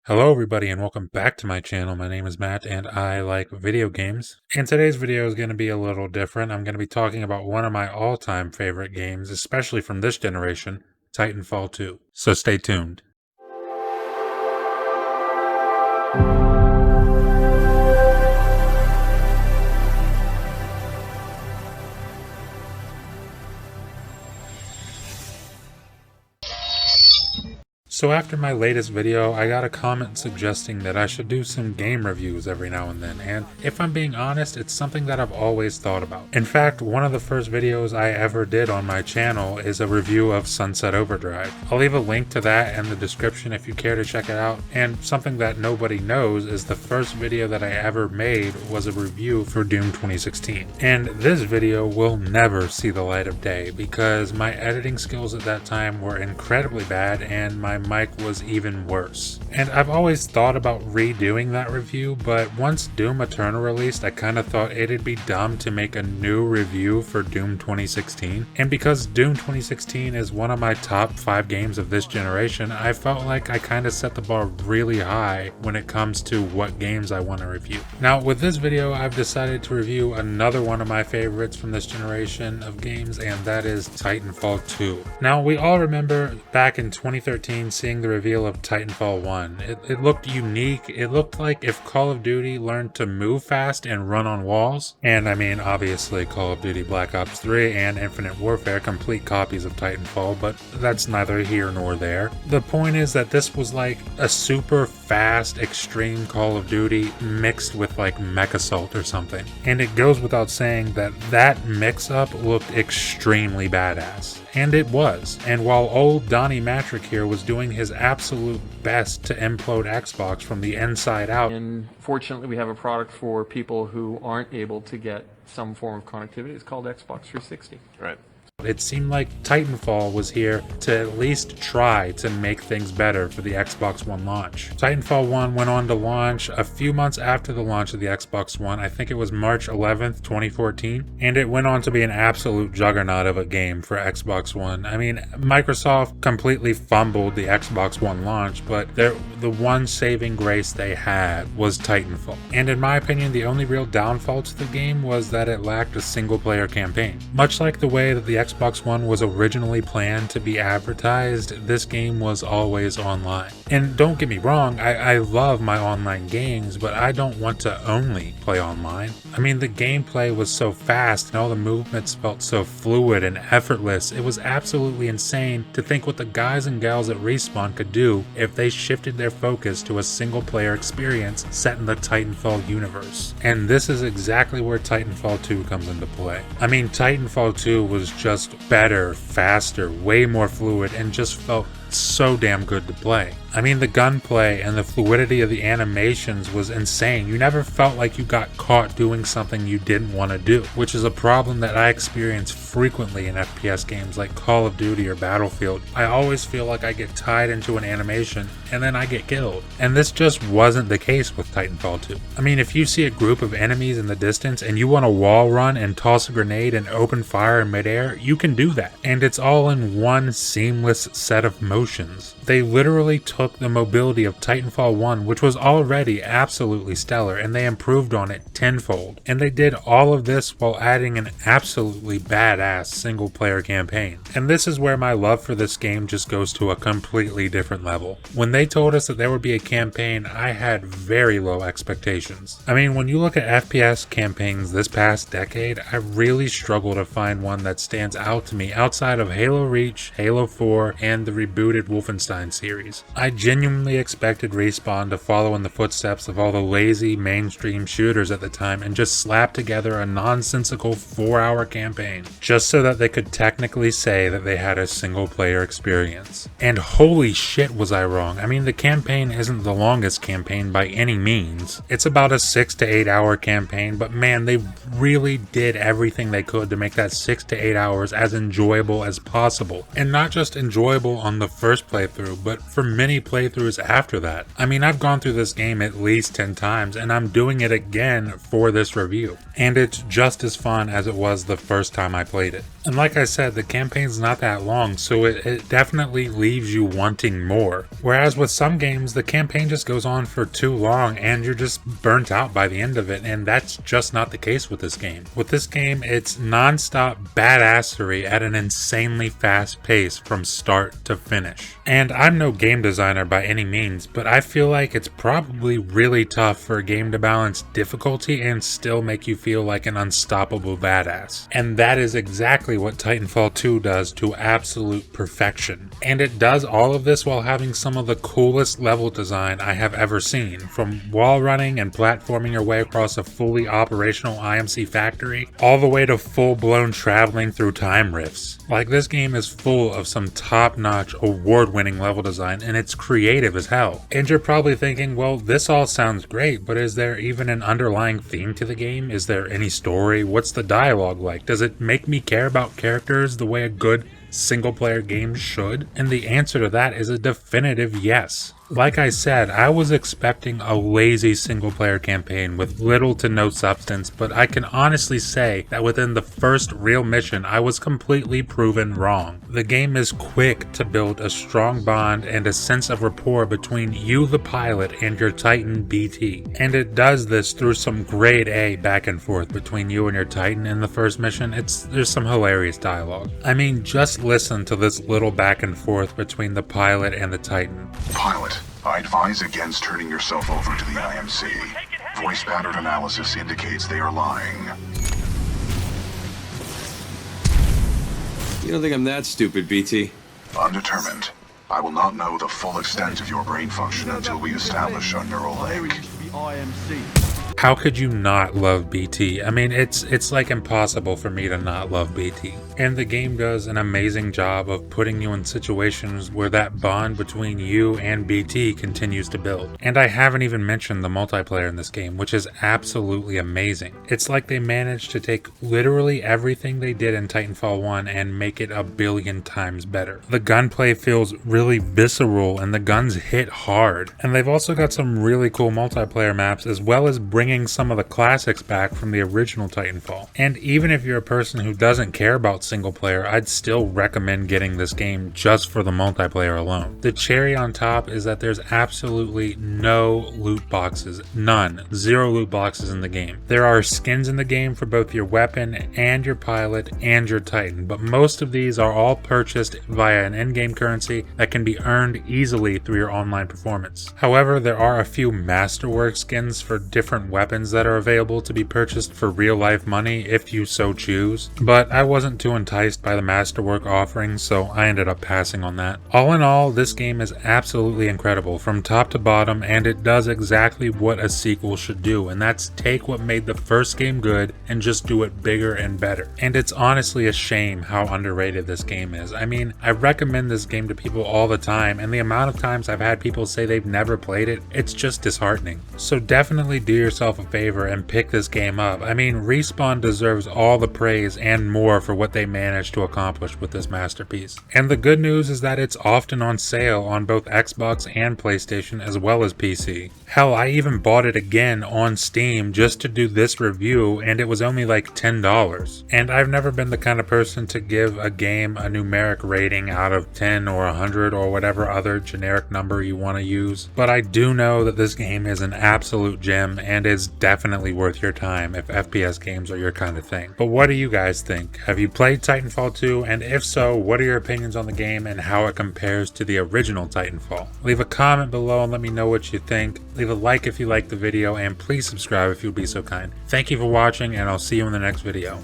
Hello everybody and welcome back to my channel. My name is Matt and I like video games. And today's video is going to be a little different. I'm going to be talking about one of my all-time favorite games, especially from this generation, Titanfall 2. So stay tuned. So after my latest video, I got a comment suggesting that I should do some game reviews every now and then, and if I'm being honest, it's something that I've always thought about. In fact, one of the first videos I ever did on my channel is a review of Sunset Overdrive. I'll leave a link to that in the description if you care to check it out, and something that nobody knows is the first video that I ever made was a review for Doom 2016. And this video will never see the light of day because my editing skills at that time were incredibly bad and my mic was even worse. And I've always thought about redoing that review, but once Doom Eternal released, I kind of thought it'd be dumb to make a new review for Doom 2016. And because Doom 2016 is one of my top 5 games of this generation, I felt like I kind of set the bar really high when it comes to what games I want to review. Now with this video, I've decided to review another one of my favorites from this generation of games, and that is Titanfall 2. Now we all remember back in 2013 seeing the reveal of Titanfall 1. It looked unique. It looked like if Call of Duty learned to move fast and run on walls. And I mean, obviously Call of Duty Black Ops 3 and Infinite Warfare, complete copies of Titanfall, but that's neither here nor there. The point is that this was like a super fast, extreme Call of Duty mixed with like Mech Assault or something. And it goes without saying that that mix-up looked extremely badass. And it was. And while old Donnie Matrick here was doing his absolute best to implode Xbox from the inside out. And fortunately, we have a product for people who aren't able to get some form of connectivity. It's called Xbox 360. Right. It seemed like Titanfall was here to at least try to make things better for the Xbox One launch. Titanfall 1 went on to launch a few months after the launch of the Xbox One. I think it was March 11th, 2014. And it went on to be an absolute juggernaut of a game for Xbox One. I mean, Microsoft completely fumbled the Xbox One launch, but the one saving grace they had was Titanfall. And in my opinion, the only real downfall to the game was that it lacked a single-player campaign. Much like the way that the Xbox One was originally planned to be advertised, this game was always online. And don't get me wrong, I love my online games, but I don't want to only play online. I mean, the gameplay was so fast and all the movements felt so fluid and effortless. It was absolutely insane to think what the guys and gals at Respawn could do if they shifted their focus to a single player experience set in the Titanfall universe. And this is exactly where Titanfall 2 comes into play. I mean, Titanfall 2 was just better, faster, way more fluid, and just felt so damn good to play. I mean, the gunplay and the fluidity of the animations was insane. You never felt like you got caught doing something you didn't want to do, which is a problem that I experience frequently in FPS games like Call of Duty or Battlefield. I always feel like I get tied into an animation and then I get killed. And this just wasn't the case with Titanfall 2. I mean, if you see a group of enemies in the distance and you want to wall run and toss a grenade and open fire in midair, you can do that. And it's all in one seamless set of motions. They literally took the mobility of Titanfall 1, which was already absolutely stellar, and they improved on it tenfold. And they did all of this while adding an absolutely badass single player campaign. And this is where my love for this game just goes to a completely different level. When they told us that there would be a campaign, I had very low expectations. I mean, when you look at FPS campaigns this past decade, I really struggle to find one that stands out to me outside of Halo Reach, Halo 4, and the rebooted Wolfenstein series. I genuinely expected Respawn to follow in the footsteps of all the lazy mainstream shooters at the time and just slap together a nonsensical 4-hour campaign just so that they could technically say that they had a single player experience. And holy shit was I wrong. I mean, the campaign isn't the longest campaign by any means. It's about a 6 to 8 hour campaign, but man, they really did everything they could to make that 6 to 8 hours as enjoyable as possible. And not just enjoyable on the first playthrough, but for many playthroughs after that. I mean, I've gone through this game at least 10 times and I'm doing it again for this review. And it's just as fun as it was the first time I played it. And like I said, the campaign's not that long, so it definitely leaves you wanting more. Whereas with some games, the campaign just goes on for too long and you're just burnt out by the end of it, and that's just not the case with this game. With this game, it's non-stop badassery at an insanely fast pace from start to finish. And I'm no game designer by any means, but I feel like it's probably really tough for a game to balance difficulty and still make you feel like an unstoppable badass. And that is exactly what Titanfall 2 does to absolute perfection. And it does all of this while having some of the coolest level design I have ever seen, from wall running and platforming your way across a fully operational IMC factory, all the way to full-blown traveling through time rifts. Like, this game is full of some top-notch, award-winning level design, and it's creative as hell. And you're probably thinking, well, this all sounds great, but is there even an underlying theme to the game? Is there any story? What's the dialogue like? Does it make me care about characters the way a good single-player game should? And the answer to that is a definitive yes. Like I said, I was expecting a lazy single-player campaign with little to no substance, but I can honestly say that within the first real mission, I was completely proven wrong. The game is quick to build a strong bond and a sense of rapport between you, the pilot, and your Titan BT. And it does this through some grade A back and forth between you and your Titan in the first mission. There's some hilarious dialogue. I mean, just listen to this little back and forth between the pilot and the Titan. Pilot, I advise against turning yourself over to the IMC. Voice pattern analysis indicates they are lying. You don't think I'm that stupid, BT? Undetermined. I will not know the full extent of your brain function until we establish a neural link. How could you not love BT? I mean, it's like impossible for me to not love BT. And the game does an amazing job of putting you in situations where that bond between you and BT continues to build. And I haven't even mentioned the multiplayer in this game, which is absolutely amazing. It's like they managed to take literally everything they did in Titanfall 1 and make it a billion times better. The gunplay feels really visceral and the guns hit hard. And they've also got some really cool multiplayer maps, as well as bringing some of the classics back from the original Titanfall. And even if you're a person who doesn't care about single player, I'd still recommend getting this game just for the multiplayer alone. The cherry on top is that there's absolutely no loot boxes. None. Zero loot boxes in the game. There are skins in the game for both your weapon and your pilot and your Titan, but most of these are all purchased via an in-game currency that can be earned easily through your online performance. However, there are a few masterwork skins for different weapons that are available to be purchased for real-life money if you so choose, but I wasn't too enticed by the masterwork offerings, so I ended up passing on that. All in all, this game is absolutely incredible from top to bottom, and it does exactly what a sequel should do, and that's take what made the first game good and just do it bigger and better. And it's honestly a shame how underrated this game is. I mean, I recommend this game to people all the time, and the amount of times I've had people say they've never played it, it's just disheartening. So definitely do yourself a favor and pick this game up. I mean, Respawn deserves all the praise and more for what they managed to accomplish with this masterpiece. And the good news is that it's often on sale on both Xbox and PlayStation, as well as PC. Hell, I even bought it again on Steam just to do this review, and it was only like $10. And I've never been the kind of person to give a game a numeric rating out of 10 or 100 or whatever other generic number you want to use, but I do know that this game is an absolute gem and is definitely worth your time if FPS games are your kind of thing. But what do you guys think? Have you played Titanfall 2? And if so, what are your opinions on the game and how it compares to the original Titanfall? Leave a comment below and let me know what you think. Leave a like if you liked the video, and please subscribe if you'd be so kind. Thank you for watching, and I'll see you in the next video.